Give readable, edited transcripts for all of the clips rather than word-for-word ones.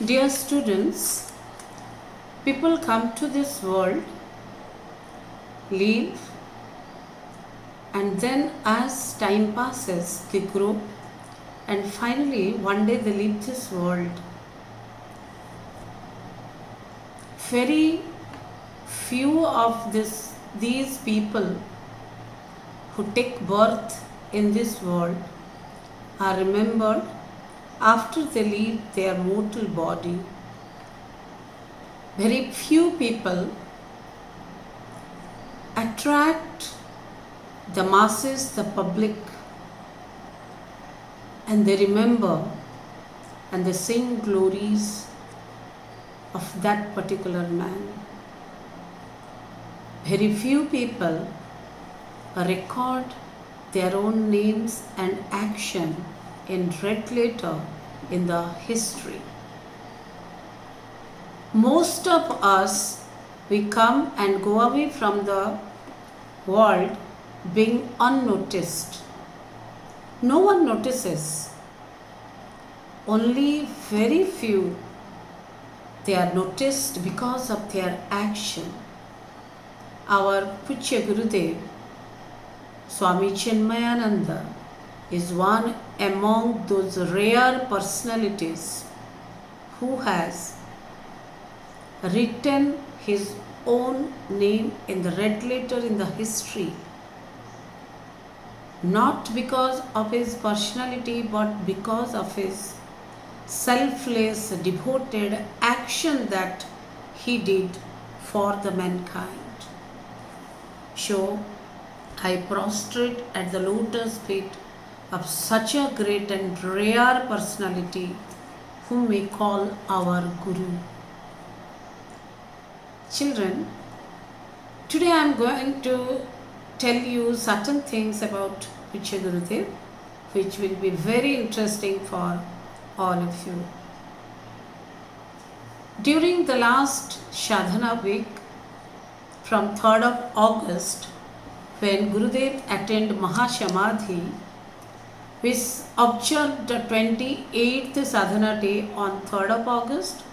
Dear students, people come to this world, live, and then as time passes, they grow, and finally, one day they leave this world. Very few of these people who take birth in this world are remembered after they leave their mortal body. Very few people attract the masses, the public, and they remember and they sing glories of that particular man. Very few people record their own names and action in red letter in the history. Most of us, we come and go away from the world being unnoticed. No one notices. Only very few, they are noticed because of their action. Our Pujya Gurudev, Swami Chinmayananda, is one among those rare personalities who has written his own name in the red letter in the history, not because of his personality but because of his selfless, devoted action that he did for the mankind. So, I prostrate at the lotus feet of such a great and rare personality whom we call our Guru. Children, today I am going to tell you certain things about Pujya Gurudev which will be very interesting for all of you. During the last Sadhana week from 3rd of August, when Gurudev attained Mahasamadhi, we observed the 28th Sadhana day on 3rd of August,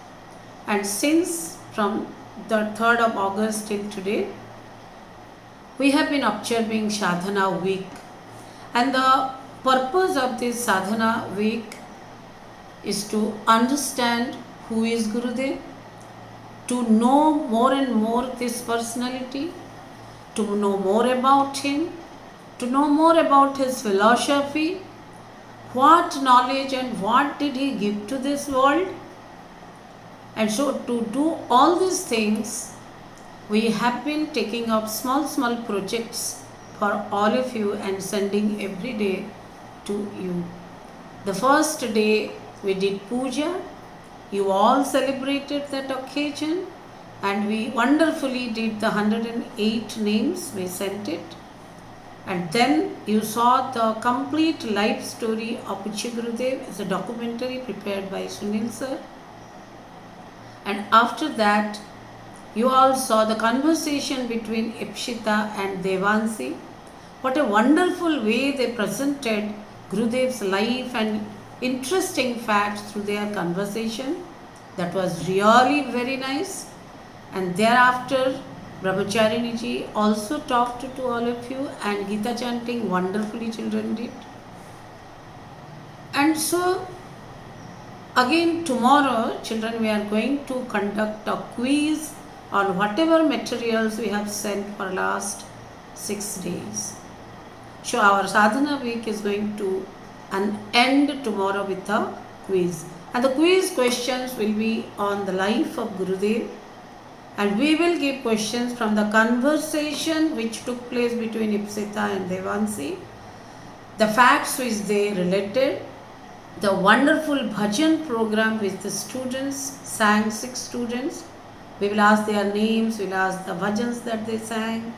and since from the 3rd of August till today, we have been observing Sadhana week. And the purpose of this Sadhana week is to understand who is Gurudev, to know more and more this personality, to know more about him, to know more about his philosophy, what knowledge and what did he give to this world. And so to do all these things, we have been taking up small projects for all of you and sending every day to you. The first day we did puja. You all celebrated that occasion and we wonderfully did the 108 names. We sent it. And then you saw the complete life story of Pujya Gurudev as a documentary prepared by Sunil sir. And after that, you all saw the conversation between Ipshita and Devansi. What a wonderful way they presented Gurudev's life and interesting facts through their conversation. That was really very nice. And thereafter, Brahmacharini ji also talked to all of you, and Gita chanting wonderfully children did. And so, again tomorrow, children, we are going to conduct a quiz on whatever materials we have sent for last 6 days. So our sadhana week is going to end tomorrow with a quiz. And the quiz questions will be on the life of Gurudev. And we will give questions from the conversation which took place between Ipsita and Devansi, the facts which they related, the wonderful bhajan program which the students sang, 6 students. We will ask their names, we will ask the bhajans that they sang.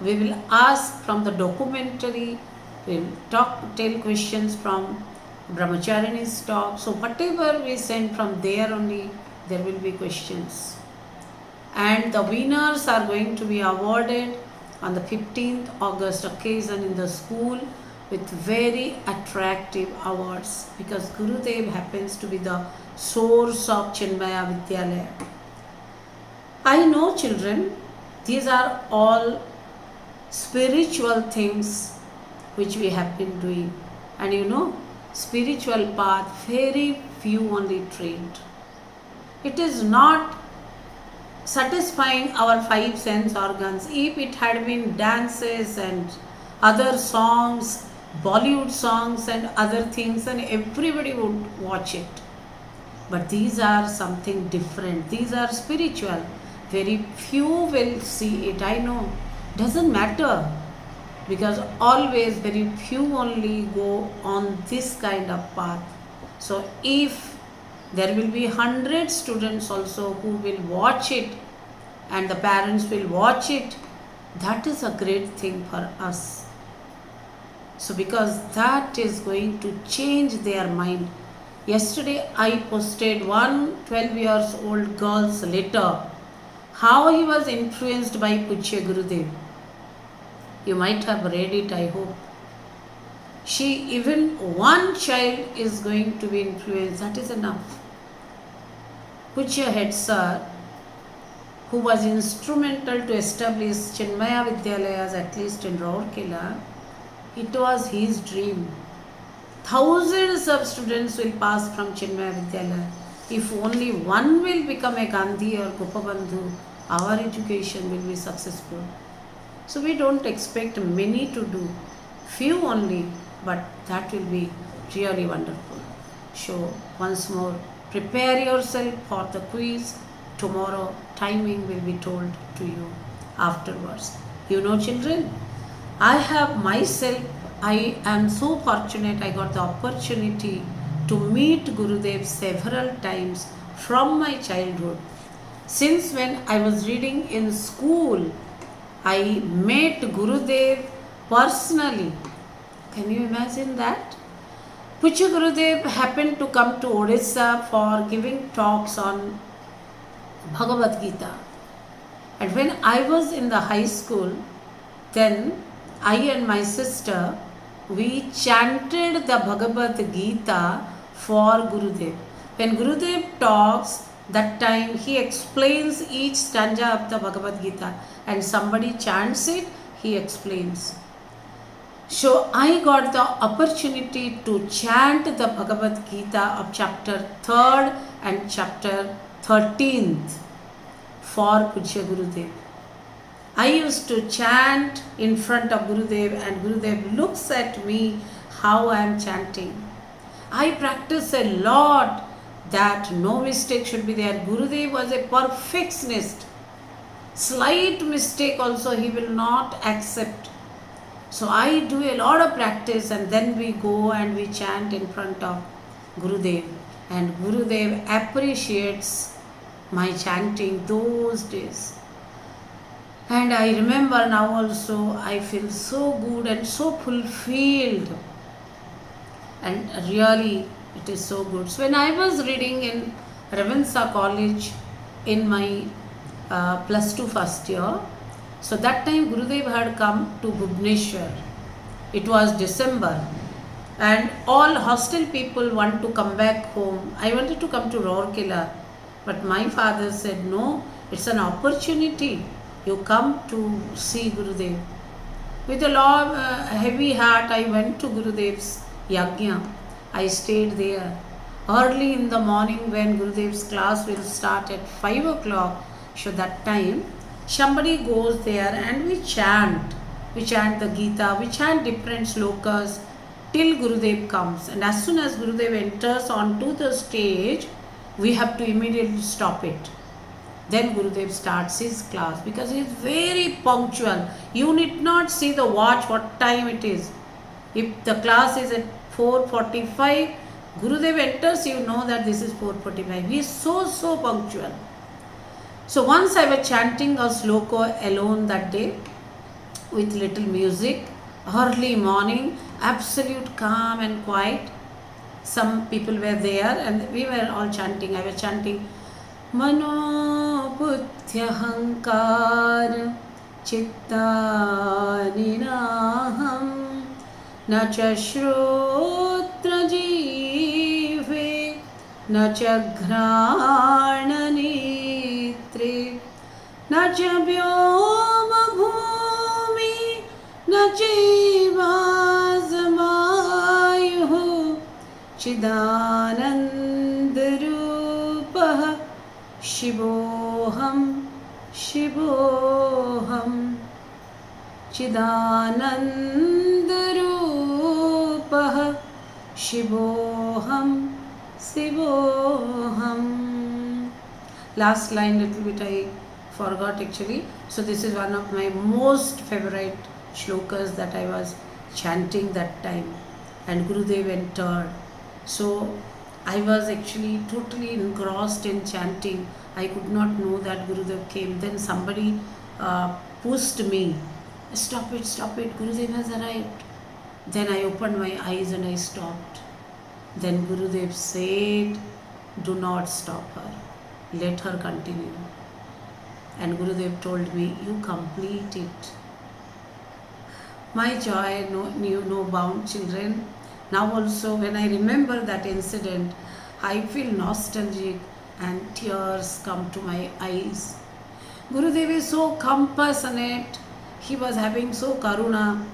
We will ask from the documentary, we will tell questions from Brahmacharini's talk. So whatever we send from there only, there will be questions. And the winners are going to be awarded on the 15th August occasion in the school with very attractive awards because Gurudev happens to be the source of Chinmaya Vidyalaya. I know, children, these are all spiritual things which we have been doing. And you know, spiritual path, very few only trained. It is not satisfying our five sense organs. If it had been dances and other songs, Bollywood songs and other things, and everybody would watch it. But these are something different. These are spiritual. Very few will see it. I know. Doesn't matter. Because always very few only go on this kind of path. So if there will be 100 students also who will watch it and the parents will watch it, that is a great thing for us. So because that is going to change their mind. Yesterday I posted one 12 years old girl's letter, how he was influenced by Pujya Gurudev. You might have read it, I hope. Even one child is going to be influenced, that is enough. Pujya Head Sir, who was instrumental to establish Chinmaya Vidyalayas, at least in Rourkela, it was his dream. Thousands of students will pass from Chinmaya Vidyalaya. If only one will become a Gandhi or Gopabandhu, our education will be successful. So we don't expect many to do, few only, but that will be really wonderful. So once more, prepare yourself for the quiz. Tomorrow timing will be told to you afterwards. You know, children, I am so fortunate I got the opportunity to meet Gurudev several times from my childhood. Since when I was reading in school, I met Gurudev personally. Can you imagine that? Pujya Gurudev happened to come to Odisha for giving talks on Bhagavad Gita. And when I was in the high school, then I and my sister, we chanted the Bhagavad Gita for Gurudev. When Gurudev talks, that time he explains each stanza of the Bhagavad Gita and somebody chants it, he explains. So I got the opportunity to chant the Bhagavad Gita of chapter 3rd and chapter 13th for Pujya Gurudev. I used to chant in front of Gurudev and Gurudev looks at me how I am chanting. I practice a lot that no mistake should be there. Gurudev was a perfectionist. Slight mistake also he will not accept. So I do a lot of practice and then we go and we chant in front of Gurudev. And Gurudev appreciates my chanting those days. And I remember now also I feel so good and so fulfilled. And really it is so good. So when I was reading in Ravinsa College in my plus 2 first year, so that time Gurudev had come to Bhubaneswar. It was December and all hostel people want to come back home. I wanted to come to Rourkela, but my father said no, it's an opportunity. You come to see Gurudev. With a lot heavy heart I went to Gurudev's Yajna. I stayed there. Early in the morning when Gurudev's class will start at 5 o'clock, so that time somebody goes there and we chant. We chant the Gita, we chant different slokas till Gurudev comes. And as soon as Gurudev enters onto the stage, we have to immediately stop it. Then Gurudev starts his class because he is very punctual. You need not see the watch what time it is. If the class is at 4:45, Gurudev enters, you know that this is 4:45. He is so punctual. So once I was chanting a sloka alone that day with little music, early morning, absolute calm and quiet. Some people were there and we were all chanting. I was chanting मनोबुद्ध्यहंकार चित्तानिनाहं न च श्रोत्रजिह्वे न च घ्राणनेत्रे न च व्योमभूमि न चैवासवायुः चिदानन्दरूपः शिवोऽहं शिवोऽहं चिदानन्दरूपः शिवोऽहं शिवोऽहं. Last line little bit I forgot actually. So this is one of my most favorite shlokas that I was chanting that time, and Gurudev entered. So I was actually totally engrossed in chanting. I could not know that Gurudev came. Then somebody pushed me, stop it, Gurudev has arrived. Then I opened my eyes and I stopped. Then Gurudev said, do not stop her, let her continue. And Gurudev told me, you complete it. My joy knew no bound, children. Now also when I remember that incident, I feel nostalgic and tears come to my eyes. Gurudev is so compassionate. He was having so karuna.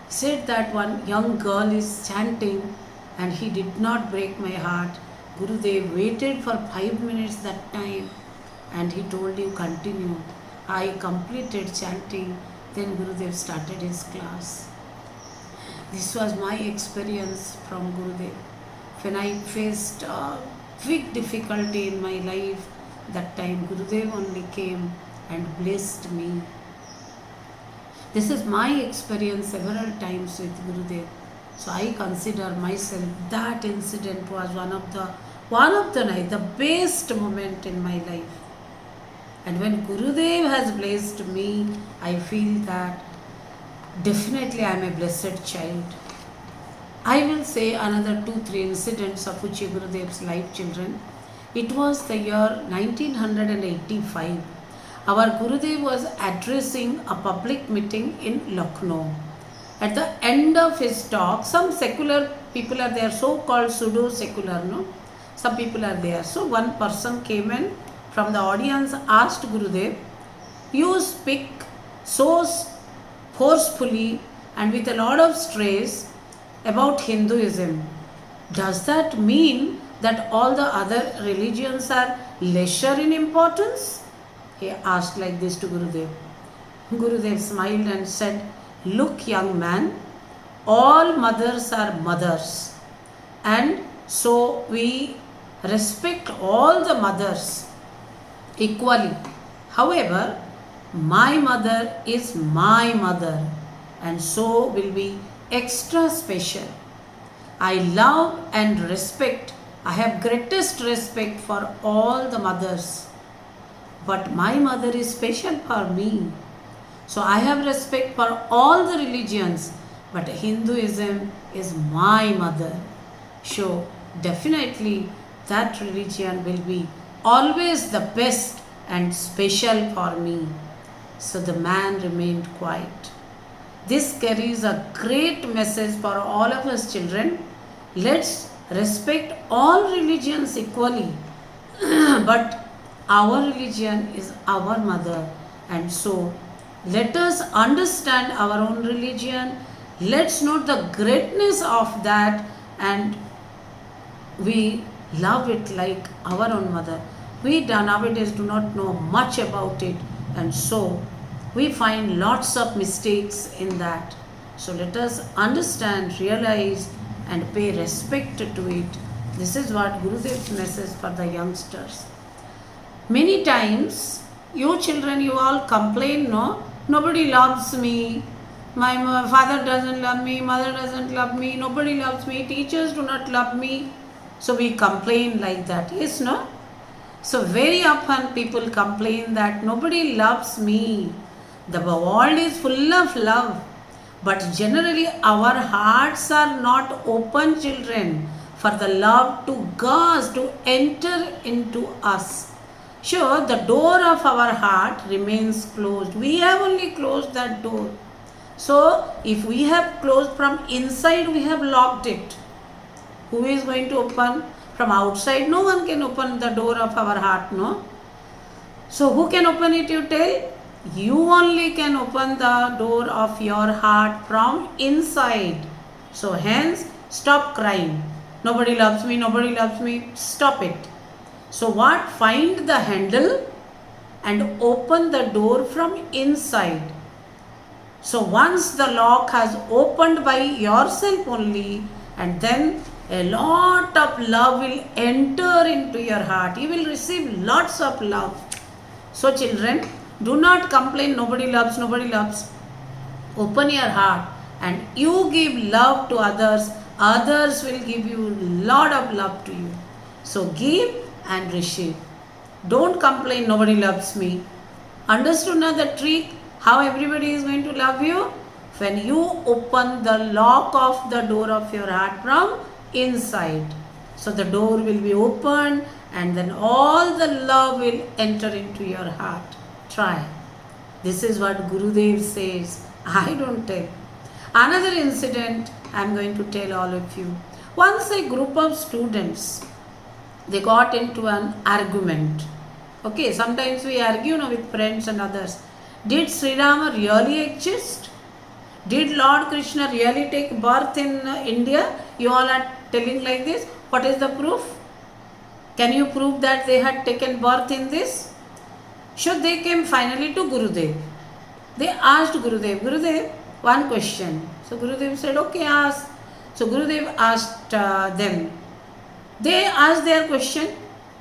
He said that one young girl is chanting and he did not break my heart. Gurudev waited for 5 minutes that time and he told you continue. I completed chanting. Then Gurudev started his class. This was my experience from Gurudev. When I faced a big difficulty in my life, that time Gurudev only came and blessed me. This is my experience several times with Gurudev. So I consider myself that incident was one of the night, the best moment in my life. And when Gurudev has blessed me, I feel that definitely I am a blessed child. I will say another 2-3 incidents of Puchya Gurudev's life, children. It was the year 1985. Our Gurudev was addressing a public meeting in Lucknow. At the end of his talk, some secular people are there, so-called pseudo-secular, no? Some people are there. So one person came in from the audience, asked Gurudev, you speak so forcefully and with a lot of stress about Hinduism. Does that mean that all the other religions are lesser in importance? He asked like this to Gurudev. Gurudev smiled and said, look, young man, all mothers are mothers, and so we respect all the mothers equally. However, my mother is my mother, and so will be extra special. I love and respect. I have greatest respect for all the mothers, but my mother is special for me. So I have respect for all the religions, but Hinduism is my mother. So definitely that religion will be always the best and special for me. So the man remained quiet. This carries a great message for all of us, children. Let's respect all religions equally. But our religion is our mother, and so let us understand our own religion. Let's note the greatness of that, and we love it like our own mother. We nowadays do not know much about it, and so we find lots of mistakes in that. So let us understand, realize, and pay respect to it. This is what Gurudev's message for the youngsters. Many times, you children, you all complain, no? Nobody loves me. My father doesn't love me. Mother doesn't love me. Nobody loves me. Teachers do not love me. So we complain like that. Yes, no? So very often people complain that nobody loves me. The world is full of love. But generally our hearts are not open, children, for the love to God to enter into us. Sure, the door of our heart remains closed. We have only closed that door. So if we have closed from inside, we have locked it. Who is going to open? From outside, no one can open the door of our heart, no? So who can open it, you tell? You only can open the door of your heart from inside. So hence, stop crying. Nobody loves me, nobody loves me. Stop it. So what? Find the handle and open the door from inside. So once the lock has opened by yourself only, and then a lot of love will enter into your heart. You will receive lots of love. So children, do not complain, nobody loves, nobody loves. Open your heart and you give love to others. Others will give you lot of love to you. So give and receive. Don't complain, nobody loves me. Understood now the trick? How everybody is going to love you? When you open the lock of the door of your heart from inside. So the door will be opened and then all the love will enter into your heart. Try. This is what Gurudev says. I don't tell. Another incident I am going to tell all of you. Once a group of students, they got into an argument. Okay, sometimes we argue with friends and others. Did Sri Rama really exist? Did Lord Krishna really take birth in India? You all are telling like this. What is the proof? Can you prove that they had taken birth in this? So they came finally to Gurudev. They asked Gurudev, one question. So Gurudev said, okay, ask. So Gurudev asked them. They asked their question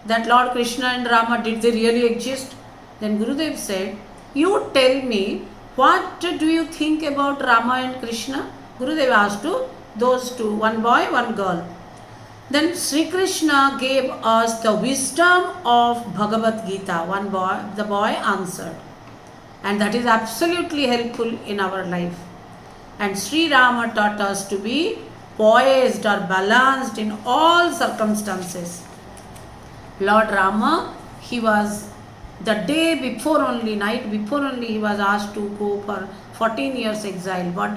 that Lord Krishna and Rama, did they really exist? Then Gurudev said, you tell me, what do you think about Rama and Krishna? Gurudev asked to those two, one boy, one girl. Then Sri Krishna gave us the wisdom of Bhagavad Gita. The boy answered. And that is absolutely helpful in our life. And Sri Rama taught us to be poised or balanced in all circumstances. Lord Rama, he was the day before only, night before only, he was asked to go for 14 years exile. But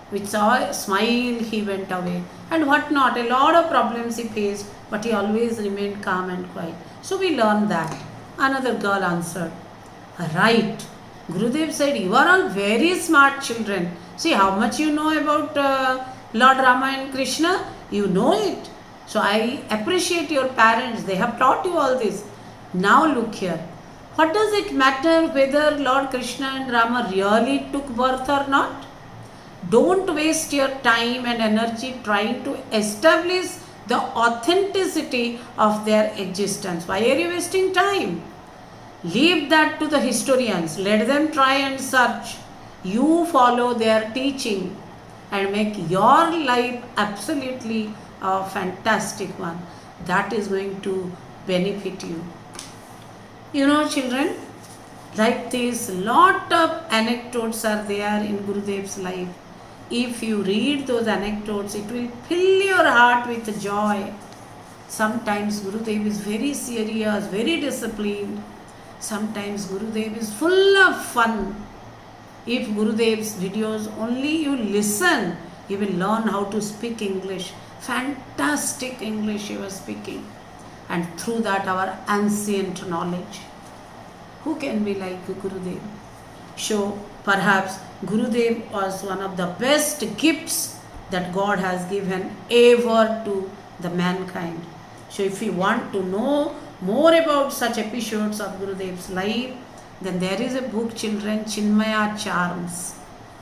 with a smile he went away. And what not, a lot of problems he faced, but he always remained calm and quiet. So we learned that. Another girl answered, right. Gurudev said, you are all very smart children. See how much you know about Lord Rama and Krishna. You know it. So I appreciate your parents. They have taught you all this. Now look here. What does it matter whether Lord Krishna and Rama really took birth or not? Don't waste your time and energy trying to establish the authenticity of their existence. Why are you wasting time? Leave that to the historians. Let them try and search. You follow their teaching and make your life absolutely a fantastic one. That is going to benefit you. You know, children, like this, lot of anecdotes are there in Gurudev's life. If you read those anecdotes, it will fill your heart with joy. Sometimes Gurudev is very serious, very disciplined. Sometimes Gurudev is full of fun. If Gurudev's videos only you listen, you will learn how to speak English. Fantastic English he was speaking. And through that our ancient knowledge. Who can be like Gurudev? So perhaps Gurudev was one of the best gifts that God has given ever to the mankind. So if you want to know more about such episodes of Gurudev's life, then there is a book, children, Chinmaya Charms.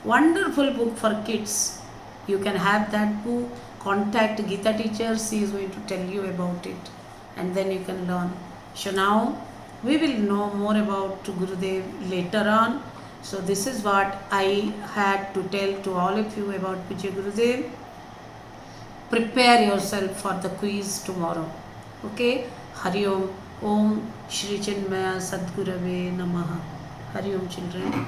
Wonderful book for kids. You can have that book. Contact Gita teacher. She is going to tell you about it. And then you can learn. So now we will know more about Gurudev later on. So this is what I had to tell to all of you about Pujya Gurudev. Prepare yourself for the quiz tomorrow. Okay? Hari Om. Om Shri Chinmaya Sadgurave Namaha. Hari Om, children.